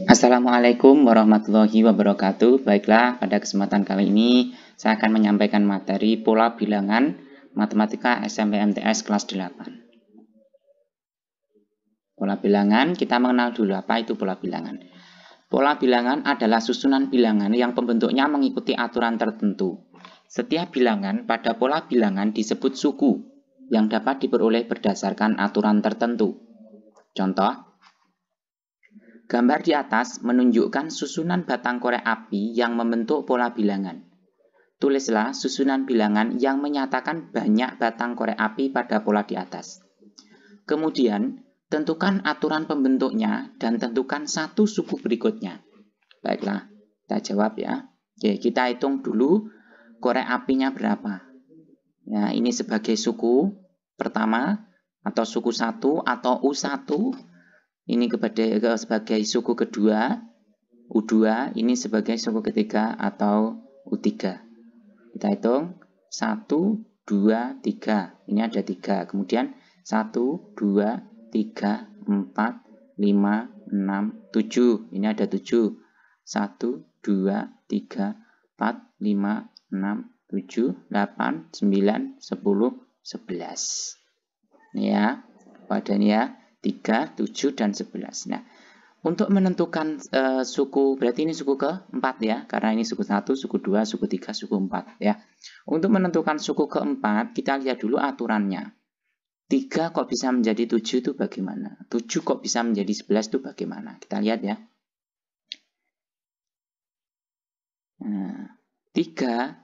Assalamualaikum warahmatullahi wabarakatuh. Baiklah, pada kesempatan kali ini saya akan menyampaikan materi pola bilangan Matematika SMP MTS kelas 8. Pola bilangan, kita mengenal dulu apa itu pola bilangan. Pola bilangan adalah susunan bilangan yang pembentuknya mengikuti aturan tertentu. Setiap bilangan pada pola bilangan disebut suku yang dapat diperoleh berdasarkan aturan tertentu. Contoh, gambar di atas menunjukkan susunan batang korek api yang membentuk pola bilangan. Tulislah susunan bilangan yang menyatakan banyak batang korek api pada pola di atas. Kemudian, tentukan aturan pembentuknya dan tentukan satu suku berikutnya. Baiklah, kita jawab ya. Oke, kita hitung dulu korek apinya berapa. Ya, ini sebagai suku pertama atau suku 1 atau U1. Ini sebagai suku kedua, U2, ini sebagai suku ketiga atau U3. Kita hitung 1, 2, 3. Ini ada 3. Kemudian 1, 2, 3, 4, 5, 6, 7. Ini ada 7. 1, 2, 3, 4, 5, 6, 7, 8, 9, 10, 11. Ini ya, pada ini ya. 3, 7, dan 11. Nah, untuk menentukan suku, berarti ini suku keempat ya, karena ini suku 1, suku 2, suku 3, suku 4 ya. Untuk menentukan suku keempat, kita lihat dulu aturannya. 3 kok bisa menjadi 7 itu bagaimana? 7 kok bisa menjadi 11 itu bagaimana? Kita lihat ya. Nah, 3,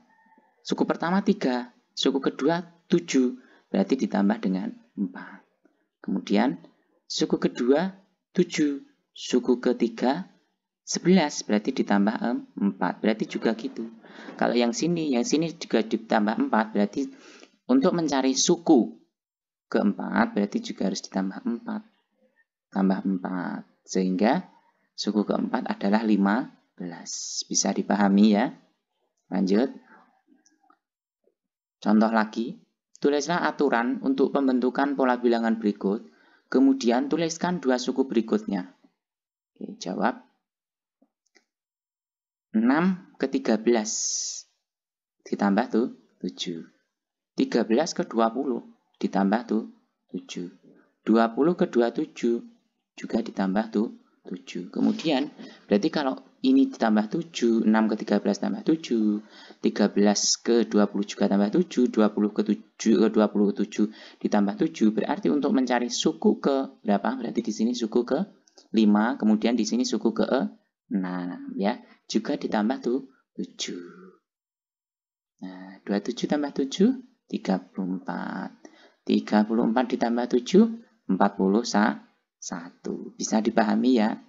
suku pertama 3, suku kedua 7, berarti ditambah dengan 4. Kemudian, suku kedua 7, suku ketiga 11, berarti ditambah 4, berarti juga gitu. Kalau yang sini juga ditambah 4, berarti untuk mencari suku keempat, berarti juga harus ditambah 4. Tambah 4, sehingga suku keempat adalah 15. Bisa dipahami ya? Lanjut. Contoh lagi, tulislah aturan untuk pembentukan pola bilangan berikut. Kemudian tuliskan 2 suku berikutnya. Oke, jawab. 6 ke 13. Ditambah tuh 7. 13 ke 20. Ditambah tuh 7. 20 ke 27. Juga ditambah tuh 7. Kemudian, berarti kalau ini ditambah 7, 6 ke 13 tambah 7, 13 ke 20 juga tambah 7, 20 ke 27 ditambah 7, berarti untuk mencari suku ke berapa? Berarti di sini suku ke 5, kemudian di sini suku ke 6 ya. Juga ditambah tuh 7. Nah, 27 tambah 7 34. 34 ditambah 7 41. Bisa dipahami ya?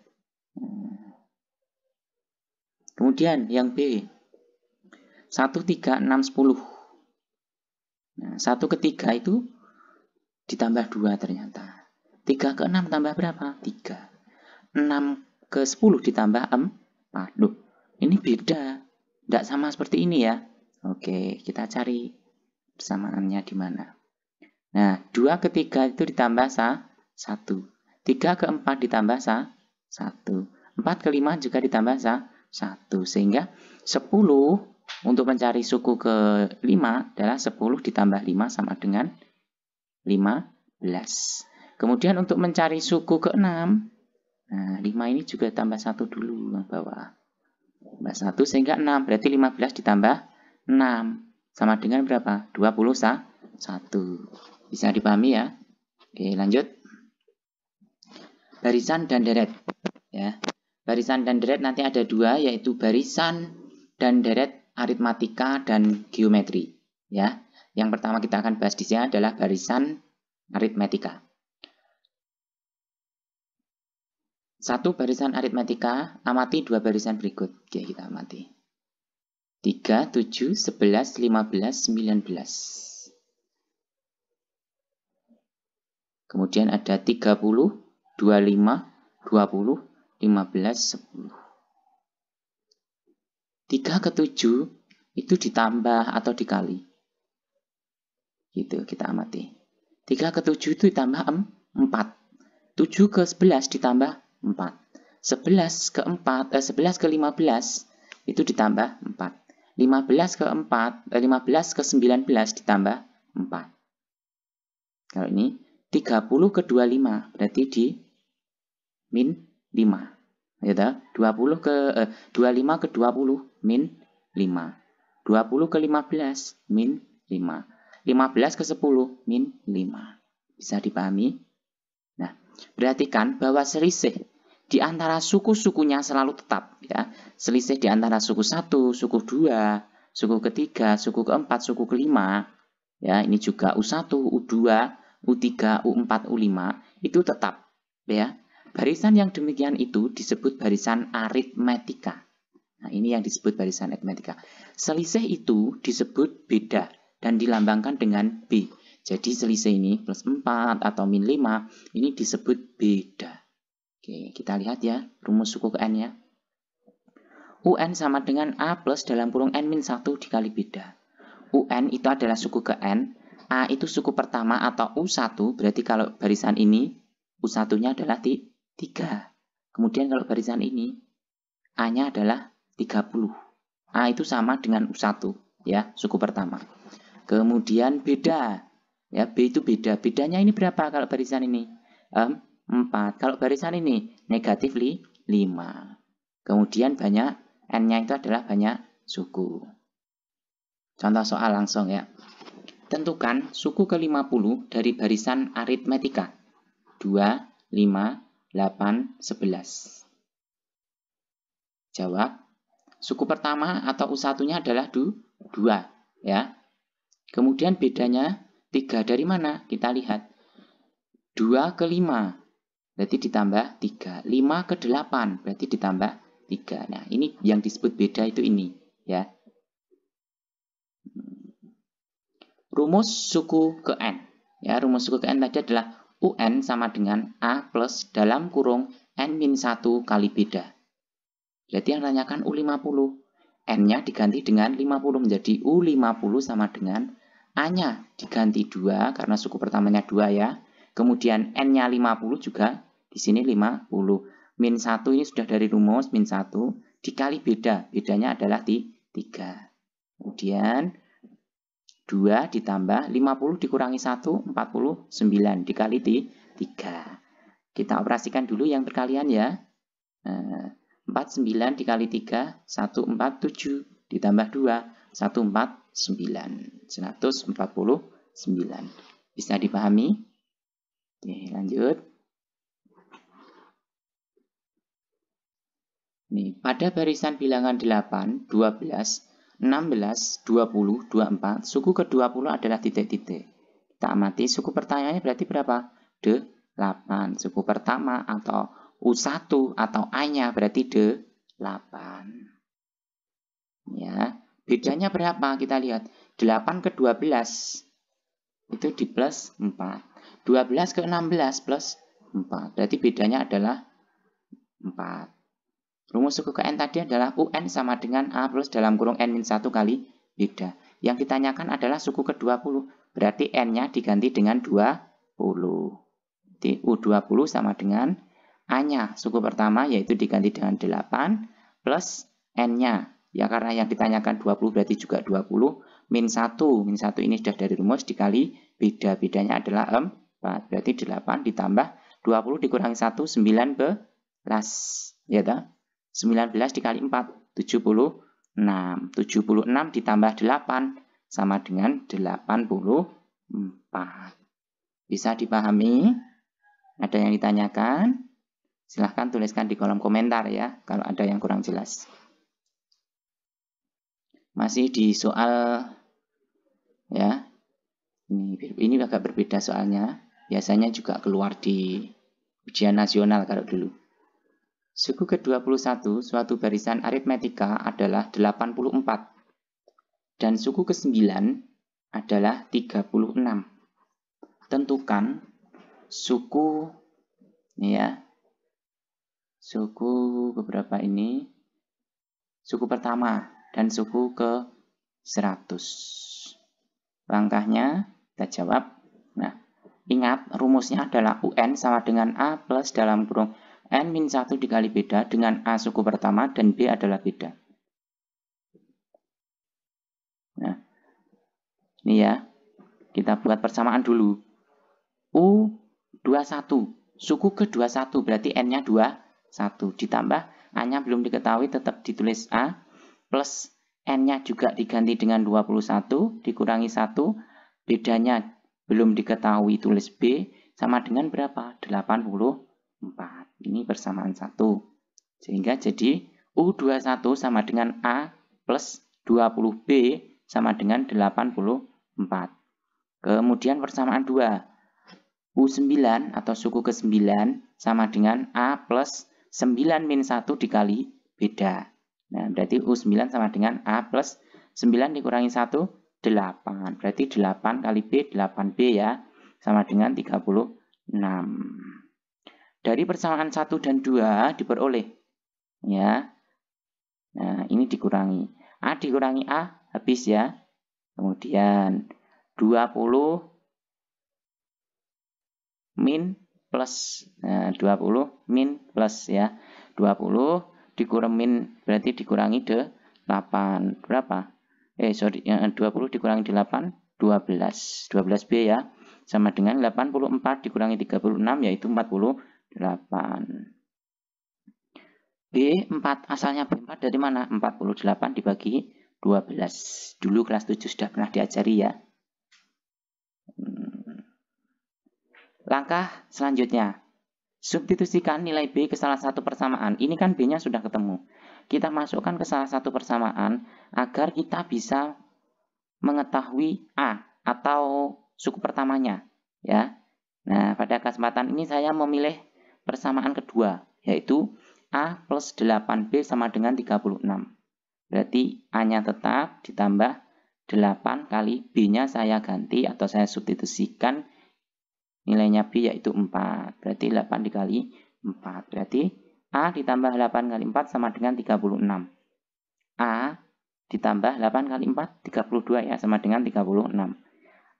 Kemudian yang B. 1, 3, 6, 10. Nah, 1 ke 3 itu ditambah 2 ternyata. 3 ke 6 tambah berapa? 3. 6 ke 10 ditambah 4. Loh, ini beda. Tidak sama seperti ini ya. Oke, kita cari persamaannya di mana. Nah, 2 ke 3 itu ditambah 1. 3 ke 4 ditambah 1. 4 ke 5 juga ditambah 1. Sehingga 10 untuk mencari suku ke 5 adalah 10 ditambah 5 sama dengan 15. Kemudian untuk mencari suku ke 6, nah 5 ini juga tambah 1 dulu yang bawah. Tambah 1 sehingga 6, berarti 15 ditambah 6. Sama dengan berapa? 21. Bisa dipahami ya? Oke, lanjut. Barisan dan deret. Ya. Barisan dan deret nanti ada 2, yaitu barisan dan deret aritmatika dan geometri. Ya. Yang pertama kita akan bahas di sini adalah barisan aritmatika. 1 barisan aritmatika, amati 2 barisan berikut. Oke, kita amati. 3, 7, 11, 15, 19. Kemudian ada 30, 25, 20, 15, 10. 3 ke 7 itu ditambah atau dikali. Gitu, kita amati. 3 ke 7 itu ditambah 4. 7 ke 11 ditambah 4. 11 ke 4, 11 ke 15 itu ditambah 4. 15 ke 4, 15 ke 19 ditambah 4. Kalau ini 30 ke 25 berarti di min 5. Ya toh? 25 ke 20 min 5. 20 ke 15 min 5. 15 ke 10 min 5. Bisa dipahami? Nah, perhatikan bahwa selisih di antara suku-sukunya selalu tetap, ya. Selisih di antara suku 1, suku 2, suku ketiga, suku keempat, suku kelima, ya, ini juga U1, U2, U3, U4, U5 itu tetap, ya. Barisan yang demikian itu disebut barisan aritmetika. Nah, ini yang disebut barisan aritmetika. Selisih itu disebut beda dan dilambangkan dengan B. Jadi selisih ini plus 4 atau min 5 ini disebut beda. Oke, kita lihat ya rumus suku ke N-nya. UN sama dengan A plus dalam kurung N-1 dikali beda. UN itu adalah suku ke N. A itu suku pertama atau U1. Berarti kalau barisan ini U1-nya adalah 3. Kemudian kalau barisan ini A-nya adalah 30. A itu sama dengan U1. Ya, suku pertama. Kemudian beda. Ya, B itu beda. Bedanya ini berapa kalau barisan ini? 4. Kalau barisan ini negatif 5. Kemudian banyak, N-nya itu adalah banyak suku. Contoh soal langsung ya. Tentukan suku ke-50 dari barisan aritmetika. 2, 5, 8, 11. Jawab. Suku pertama atau U1-nya adalah 2. Ya. Kemudian bedanya 3 dari mana? Kita lihat. 2 ke 5. Berarti ditambah 3. 5 ke 8 berarti ditambah 3. Nah, ini yang disebut beda itu ini, ya. Rumus suku ke N. Ya, rumus suku ke N tadi adalah UN sama dengan A plus dalam kurung N-1 kali beda. Berarti yang tanyakan U50. N-nya diganti dengan 50 menjadi U50 sama dengan A-nya diganti 2 karena suku pertamanya 2 ya. Kemudian N-nya 50 juga. Di sini 50. Min 1 ini sudah dari rumus. Min 1 dikali beda. Bedanya adalah 3. Kemudian 2 ditambah 50 dikurangi 1. 49 dikali 3. Kita operasikan dulu yang perkalian ya. 49 dikali 3. 147 ditambah 2. 149. 149. Bisa dipahami? Oke, lanjut. Nih, pada barisan bilangan 8, 12, 16, 20, 24, suku ke-20 adalah titik-titik. Kita amati suku pertanyaannya berarti berapa? 8. Suku pertama atau U1 atau A-nya berarti 8. Ya, bedanya berapa? Kita lihat. 8 ke 12 itu di plus 4. 12 ke 16 plus 4. Berarti bedanya adalah 4. Rumus suku ke N tadi adalah UN sama dengan A plus dalam kurung N-1 kali beda. Yang ditanyakan adalah suku ke-20. Berarti N-nya diganti dengan 20. Jadi U20 sama dengan A-nya. Suku pertama yaitu diganti dengan 8 plus N-nya. Ya karena yang ditanyakan 20 berarti juga 20. Min 1. Min 1 ini sudah dari rumus dikali beda. Bedanya adalah 4. Berarti 8 ditambah 20 dikurangi 1. 19. Ya tak? 19 dikali 4, 76. 76 ditambah 8 sama dengan 84. Bisa dipahami? Ada yang ditanyakan? Silahkan tuliskan di kolom komentar ya, kalau ada yang kurang jelas. Masih di soal, ya. Ini agak berbeda soalnya. Biasanya juga keluar di ujian nasional kalau dulu. Suku ke-21 suatu barisan aritmetika adalah 84 dan suku ke-9 adalah 36. Tentukan suku ya. Suku beberapa ini suku pertama dan suku ke-100. Langkahnya kita jawab. Nah, ingat rumusnya adalah UN sama dengan A plus dalam kurung N-1 dikali beda dengan A suku pertama dan B adalah beda. Nah, ini ya. Kita buat persamaan dulu. U21. Suku ke-21 berarti N-nya 21. Ditambah A-nya belum diketahui tetap ditulis A. Plus N-nya juga diganti dengan 21. Dikurangi 1. Bedanya belum diketahui tulis B. Sama dengan berapa? 84. Ini persamaan 1. Sehingga jadi U21 sama dengan A plus 20B sama dengan 84. Kemudian persamaan 2. U9 atau suku ke-9 sama dengan A plus 9 min 1 dikali beda. Nah, berarti U9 sama dengan A plus 9 dikurangi 1, 8. Berarti 8 kali B, 8B ya. Sama dengan 36. Dari persamaan 1 dan 2 diperoleh. Ya. Nah, ini dikurangi. A dikurangi A, habis ya. Kemudian 20 min plus. Nah, 20 min plus ya. 20 dikurangi min berarti dikurangi 8. Berapa? 20 dikurangi 8, 12. 12B ya. Sama dengan 84 dikurangi 36 yaitu 48. B4 asalnya B4 dari mana? 48 dibagi 12. Dulu kelas 7 sudah pernah diajari ya. Langkah selanjutnya. Substitusikan nilai B ke salah satu persamaan. Ini kan B-nya sudah ketemu. Kita masukkan ke salah satu persamaan agar kita bisa mengetahui A atau suku pertamanya. Ya. Nah, pada kesempatan ini saya memilih persamaan kedua, yaitu A plus 8B sama dengan 36. Berarti A-nya tetap ditambah 8 kali B-nya saya ganti atau saya substitusikan nilainya B yaitu 4. Berarti 8 dikali 4. Berarti A ditambah 8 kali 4 sama dengan 36. A ditambah 8 kali 4, 32 ya, sama dengan 36.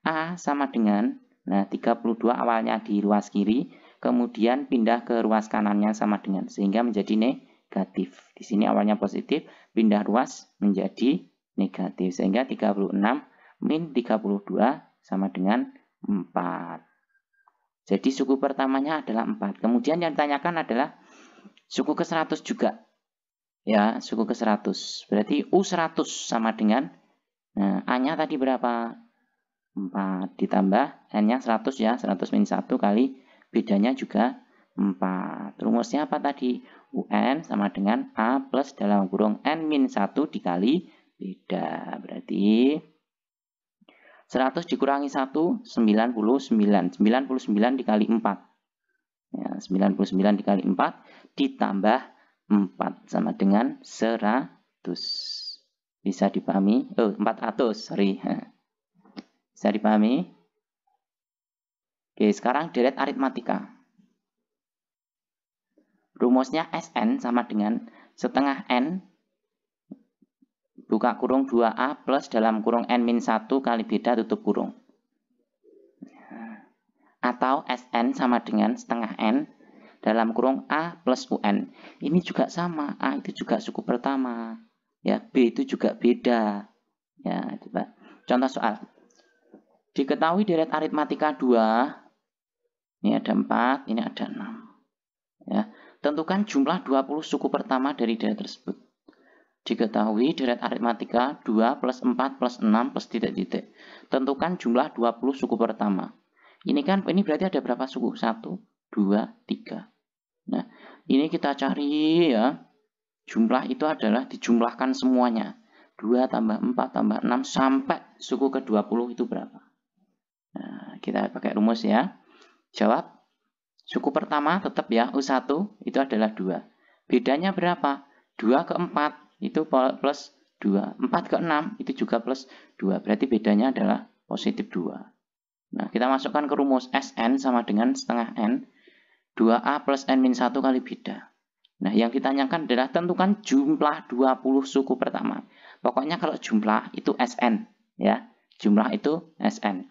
A sama dengan, nah 32 awalnya di ruas kiri, kemudian pindah ke ruas kanannya sama dengan, sehingga menjadi negatif. Di sini awalnya positif, pindah ruas menjadi negatif. Sehingga 36 min 32 sama dengan 4. Jadi suku pertamanya adalah 4. Kemudian yang ditanyakan adalah suku ke-100 juga. Ya, suku ke-100. Berarti U100 sama dengan, nah, A-nya tadi berapa? 4. Ditambah N-nya 100 ya. 100 min 1 kali bedanya juga 4. Rumusnya apa tadi? UN sama dengan A plus dalam kurung N min 1 dikali beda. Berarti 100 dikurangi 1, 99. 99 dikali 4. Ya, 99 dikali 4 ditambah 4 sama dengan 100. Bisa dipahami? 400, sorry. Bisa dipahami? Oke, sekarang deret aritmatika. Rumusnya Sn sama dengan setengah N buka kurung 2A plus dalam kurung N-1 kali beda tutup kurung. Atau Sn sama dengan setengah N dalam kurung A plus UN. Ini juga sama, A itu juga suku pertama. Ya, B itu juga beda. Ya, coba. Contoh soal. Diketahui deret aritmatika 2. Ini ada 4, ini ada 6. Ya, tentukan jumlah 20 suku pertama dari deret tersebut. Diketahui deret aritmatika 2 plus 4 plus 6 plus titik-titik. Tentukan jumlah 20 suku pertama. Ini berarti ada berapa suku? 1, 2, 3. Nah, ini kita cari ya. Jumlah itu adalah dijumlahkan semuanya. 2 tambah 4 tambah 6 sampai suku ke-20 itu berapa? Nah, kita pakai rumus ya. Jawab. Suku pertama tetap ya, U1 itu adalah 2. Bedanya berapa? 2 ke 4 itu plus 2. 4 ke 6 itu juga plus 2. Berarti bedanya adalah positif 2. Nah, kita masukkan ke rumus Sn sama dengan setengah N. 2A plus N-1 kali beda. Nah, yang ditanyakan adalah tentukan jumlah 20 suku pertama. Pokoknya kalau jumlah itu Sn. Ya, jumlah itu Sn.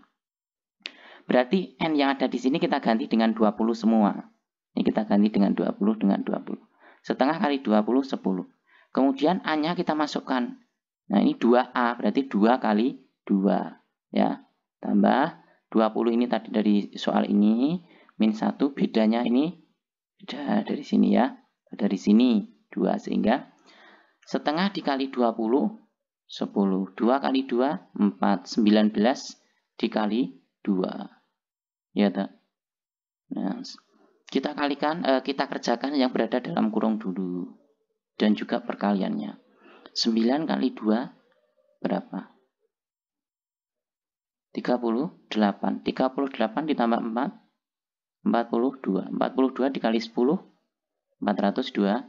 Berarti N yang ada di sini kita ganti dengan 20 semua. Ini kita ganti dengan 20 dengan 20. Setengah kali 20, 10. Kemudian A-nya kita masukkan. Nah, ini 2A, berarti 2 kali 2. Ya, tambah 20 ini tadi dari soal ini, min 1, bedanya ini beda dari sini ya. Dari sini 2, sehingga setengah dikali 20, 10. 2 kali 2, 4. 19 dikali 2. Ya, tak? Nah, kita kalikan, kita kerjakan yang berada dalam kurung dulu. Dan juga perkaliannya. 9 kali 2 berapa? 38. 38 ditambah 4, 42. 42 dikali 10, 420.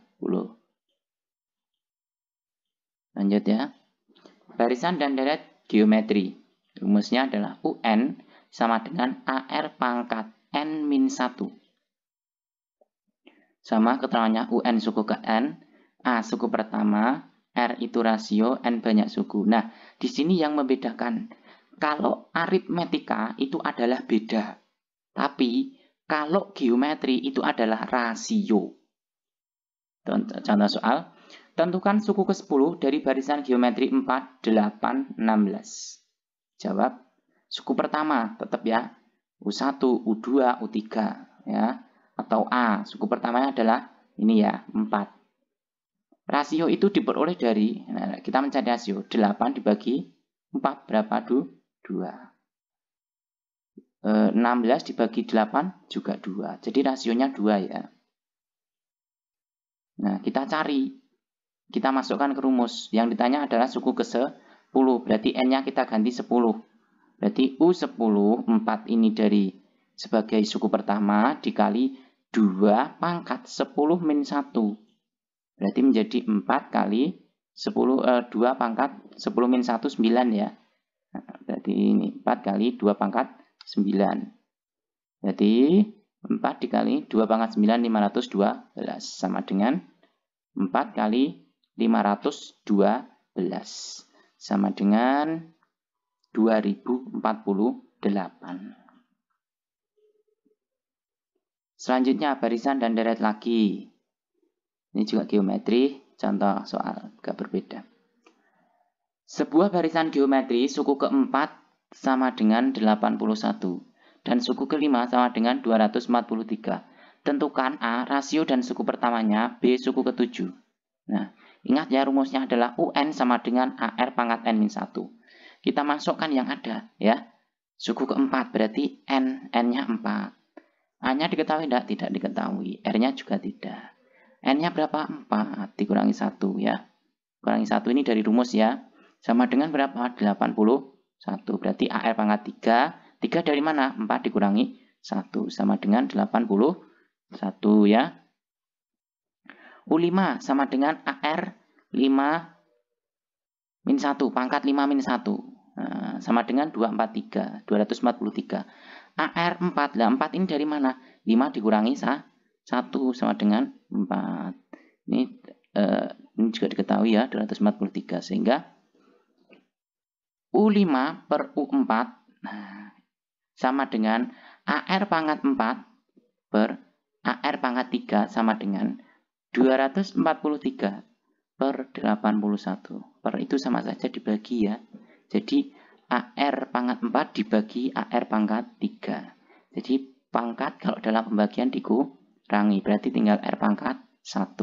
Lanjut ya. Barisan dan deret geometri. Rumusnya adalah UN sama dengan AR pangkat N-1. Sama keterangannya UN suku ke N, A suku pertama, R itu rasio, N banyak suku. Nah, di sini yang membedakan. Kalau aritmetika itu adalah beda. Tapi, kalau geometri itu adalah rasio. Contoh soal. Tentukan suku ke-10 dari barisan geometri 4, 8, 16. Jawab. Suku pertama, tetap ya. U1, U2, U3. Ya. Atau A, suku pertamanya adalah ini ya, 4. Rasio itu diperoleh dari, nah, kita mencari rasio, 8 dibagi 4, berapa? 2. 16 dibagi 8 juga 2. Jadi rasionya 2 ya. Nah, kita cari. Kita masukkan ke rumus. Yang ditanya adalah suku ke-10. Berarti N-nya kita ganti 10. Berarti U10, 4 ini dari sebagai suku pertama dikali 2 pangkat 10 min 1. Berarti menjadi 4 kali 10, 2 pangkat 10 min 1, 9 ya. Nah, berarti ini 4 kali 2 pangkat 9. Berarti 4 dikali 2 pangkat 9, 512. Sama dengan 4 kali 512. Sama dengan 2048. Selanjutnya barisan dan deret lagi. Ini juga geometri, contoh soal agak berbeda. Sebuah barisan geometri suku keempat sama dengan 81 dan suku kelima sama dengan 243. Tentukan A rasio dan suku pertamanya, B suku ketujuh. Nah, ingat ya rumusnya adalah UN sama dengan AR pangkat N-1. Kita masukkan yang ada ya. Suku keempat berarti N-nya 4. A-nya diketahui tidak? Tidak diketahui. R-nya juga tidak. N-nya berapa? 4 dikurangi 1 ya. Kurangi 1 ini dari rumus ya. Sama dengan berapa? 81. Berarti AR pangkat 3. 3 dari mana? 4 dikurangi 1. Sama dengan 81 ya. U5 sama dengan AR 5 min 1. Pangkat 5 min 1. Nah, sama dengan 243. 243. AR 4. Nah, 4 ini dari mana? 5 dikurangi 1 sama dengan 4. Ini juga diketahui ya, 243. Sehingga U5 per U4 sama dengan AR pangkat 4 per AR pangkat 3 sama dengan 243 per 81. Per itu sama saja dibagi ya. Jadi AR pangkat 4 dibagi AR pangkat 3. Jadi pangkat kalau dalam pembagian dikurangi. Berarti tinggal R pangkat 1.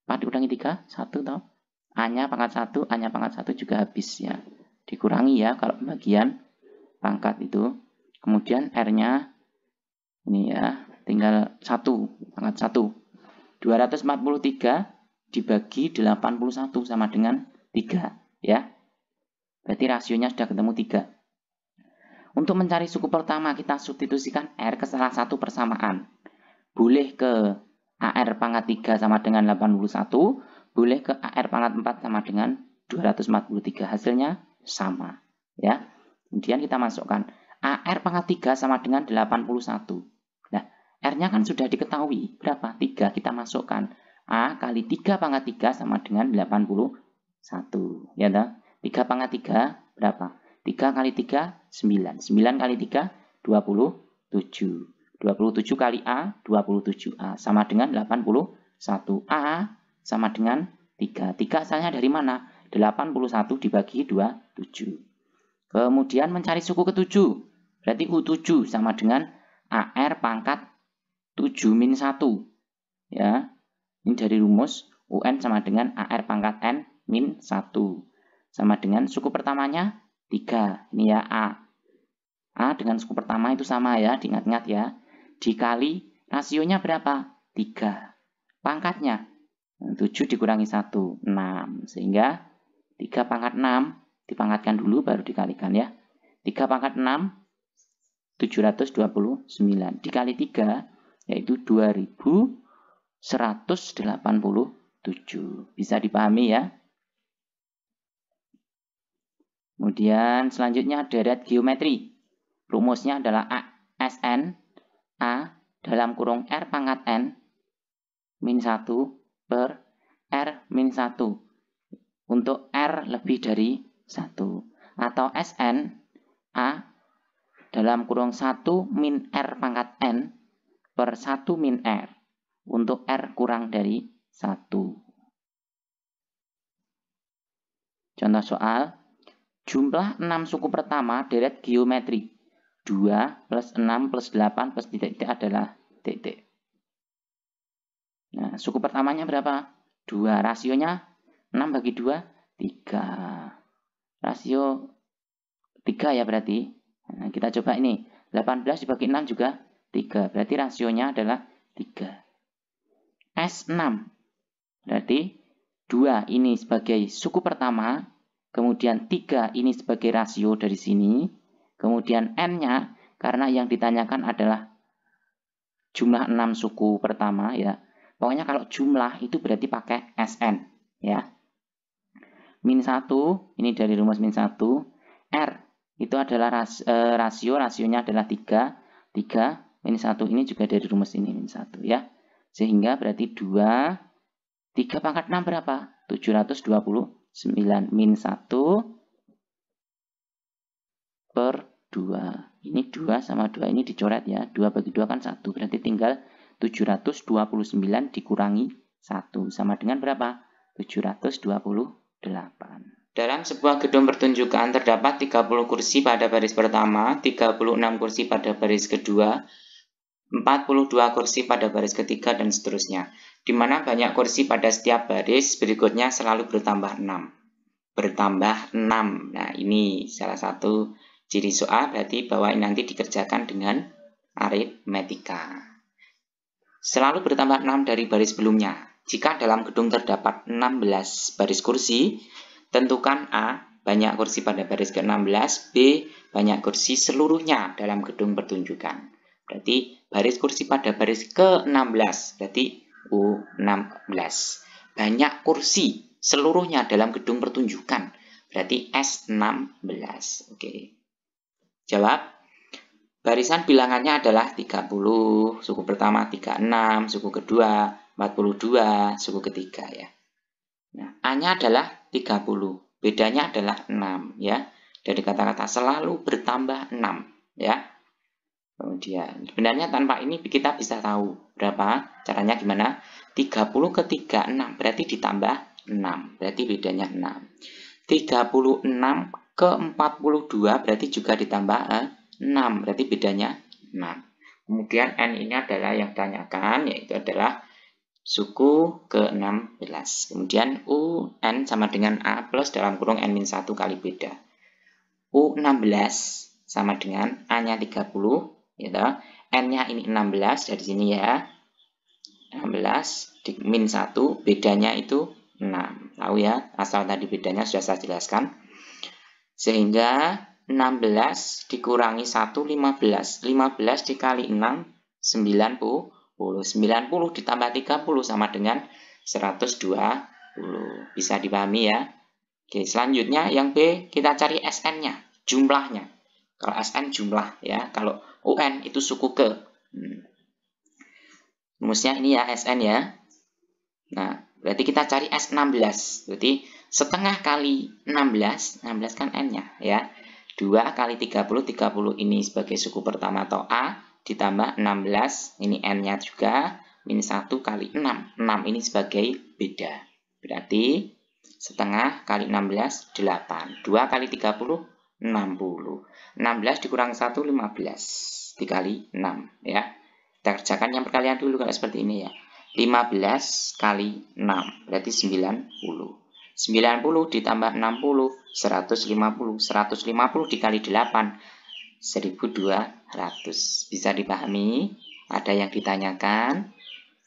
4 dikurangi 3, 1 toh. A-nya pangkat 1, A-nya pangkat 1 juga habis ya. Dikurangi ya kalau pembagian pangkat itu. Kemudian R-nya ini ya, tinggal 1, pangkat 1. 243 dibagi 81 sama dengan 3 ya. Berarti rasionya sudah ketemu 3. Untuk mencari suku pertama kita substitusikan R ke salah satu persamaan. Boleh ke AR pangkat 3 sama dengan 81, boleh ke AR pangkat 4 sama dengan 243. Hasilnya sama ya. Kemudian kita masukkan AR pangkat 3 sama dengan 81. Nah, R-nya kan sudah diketahui berapa? 3. Kita masukkan A kali 3 pangkat 3 sama dengan 81 ya toh? 3 pangkat 3 berapa? 3 kali 3 9. 9 kali 3 27. 27 kali A, 27A. Sama dengan 81. A sama dengan 3. 3 asalnya dari mana? 81 dibagi 27. Kemudian mencari suku ke-7. Berarti U7 sama dengan AR pangkat 7 min 1. Ya. Ini dari rumus UN sama dengan AR pangkat N min 1. Sama dengan suku pertamanya 3. Ini ya A. A dengan suku pertama itu sama ya, diingat-ingat ya. Dikali rasionya berapa? 3. Pangkatnya 7 dikurangi 1, 6. Sehingga 3 pangkat 6 dipangkatkan dulu baru dikalikan ya. 3 pangkat 6, 729. Dikali 3 yaitu 2187. Bisa dipahami ya. Kemudian selanjutnya deret geometri. Rumusnya adalah SN A dalam kurung R pangkat N min 1 per R min 1 untuk R lebih dari 1. Atau SN A dalam kurung 1 min R pangkat N per 1 min R untuk R kurang dari 1. Contoh soal, jumlah 6 suku pertama deret geometri. 2 plus 6 plus 8 plus titik-titik adalah titik. Nah, suku pertamanya berapa? 2. Rasionya 6 bagi 2, 3. Rasio 3 ya berarti. Nah, kita coba ini. 18 dibagi 6 juga 3. Berarti rasionya adalah 3. S6. Berarti 2 ini sebagai suku pertama. Kemudian 3 ini sebagai rasio dari sini. Kemudian N-nya, karena yang ditanyakan adalah jumlah 6 suku pertama ya. Pokoknya kalau jumlah itu berarti pakai SN ya. Min 1, ini dari rumus min 1. R itu adalah rasionya adalah 3. 3 min 1 ini juga dari rumus ini min 1 ya. Sehingga berarti 2, 3 pangkat 6 berapa? 729 min 1 per 2. Ini 2 sama 2 ini dicoret ya. 2 bagi 2 kan 1. Berarti tinggal 729 dikurangi 1. Sama dengan berapa? 728. Dalam sebuah gedung pertunjukan terdapat 30 kursi pada baris pertama, 36 kursi pada baris kedua, 42 kursi pada baris ketiga, dan seterusnya. Di mana banyak kursi pada setiap baris, berikutnya selalu bertambah 6. Bertambah 6. Nah, ini salah satu ciri soal, berarti bahwa ini nanti dikerjakan dengan aritmetika. Selalu bertambah 6 dari baris sebelumnya. Jika dalam gedung terdapat 16 baris kursi, tentukan A, banyak kursi pada baris ke-16, B, banyak kursi seluruhnya dalam gedung pertunjukan. Berarti baris kursi pada baris ke-16, berarti U16. Banyak kursi seluruhnya dalam gedung pertunjukan, berarti S16. Oke. Jawab. Barisan bilangannya adalah 30, suku pertama 36, suku kedua 42, suku ketiga ya. Nah, A-nya adalah 30, bedanya adalah 6 ya. Dari kata-kata selalu bertambah 6 ya. Kemudian sebenarnya tanpa ini kita bisa tahu berapa, caranya gimana? 30 ke 36 berarti ditambah 6, berarti bedanya 6. 36 ke 42 berarti juga ditambah 6, berarti bedanya 6. Kemudian N ini adalah yang ditanyakan, yaitu adalah suku ke-16. Kemudian UN sama dengan A plus dalam kurung N-1 kali beda. U16 sama dengan A-nya 30, gitu. N-nya ini 16 dari sini ya. 16 di min 1, bedanya itu 6. Tahu ya, asal tadi bedanya sudah saya jelaskan. Sehingga 16 dikurangi 1, 15. 15 dikali 6, 90. 90 ditambah 30 sama dengan 120. Bisa dipahami ya. Oke, selanjutnya yang B, kita cari SN-nya, jumlahnya. Kalau SN jumlah ya, kalau UN itu suku ke. Rumusnya ini ya, SN ya. Nah, berarti kita cari S16. Berarti setengah kali 16, 16 kan N-nya ya. 2 kali 30, 30 ini sebagai suku pertama atau A, ditambah 16, ini N-nya juga, min 1 kali 6. 6 ini sebagai beda. Berarti setengah kali 16, 8. 2 kali 30, 60. 16 dikurang 1, 15. Dikali 6. Ya. Kita kerjakan yang perkalian dulu kalau seperti ini ya. 15 kali 6, berarti 90. 90 ditambah 60, 150. 150 dikali 8, 1200. Bisa dipahami? Ada yang ditanyakan?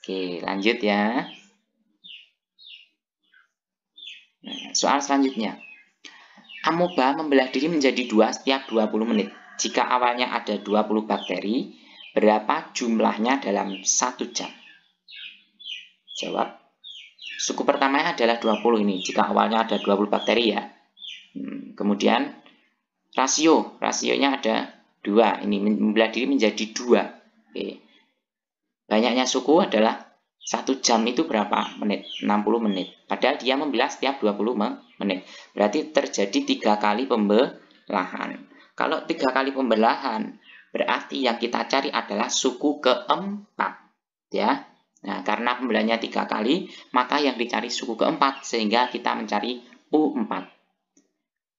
Oke, lanjut ya. Nah, soal selanjutnya. Amoeba membelah diri menjadi 2 setiap 20 menit. Jika awalnya ada 20 bakteri, berapa jumlahnya dalam 1 jam? Jawab. Suku pertamanya adalah 20 ini, jika awalnya ada 20 bakteri ya. Kemudian rasionya ada 2, ini membelah diri menjadi 2. Oke. Banyaknya suku adalah 1 jam itu berapa menit? 60 menit. Padahal dia membelah setiap 20 menit. Berarti terjadi 3 kali pembelahan. Kalau 3 kali pembelahan, berarti yang kita cari adalah suku keempat. Ya. Nah, karena pembelahnya 3 kali, maka yang dicari suku keempat, sehingga kita mencari U4.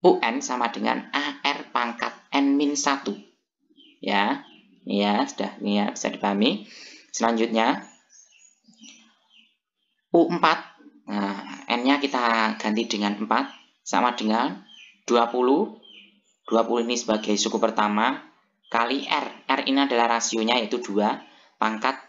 UN sama dengan AR pangkat N-1. Ya, ini ya, sudah, ini ya, bisa dipahami. Selanjutnya, U4, nah, N-nya kita ganti dengan 4, sama dengan 20. 20 ini sebagai suku pertama, kali R. R ini adalah rasionya, yaitu 2, pangkat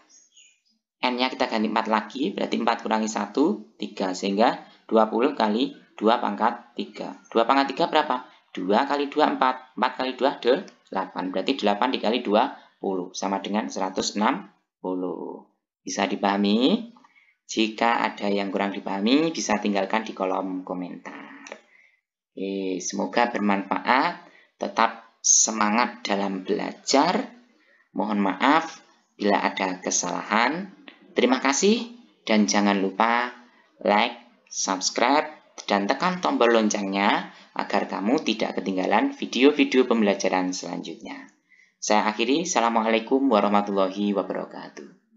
N-nya kita ganti 4 lagi, berarti 4 kurangi 1, 3, sehingga 20 kali 2 pangkat 3. 2 pangkat 3 berapa? 2 kali 2, 4. 4 kali 2, 8. Berarti 8 dikali 20, sama dengan 160. Bisa dipahami? Jika ada yang kurang dipahami, bisa tinggalkan di kolom komentar. Oke, semoga bermanfaat. Tetap semangat dalam belajar. Mohon maaf bila ada kesalahan. Terima kasih, dan jangan lupa like, subscribe, dan tekan tombol loncengnya agar kamu tidak ketinggalan video-video pembelajaran selanjutnya. Saya akhiri, Assalamualaikum warahmatullahi wabarakatuh.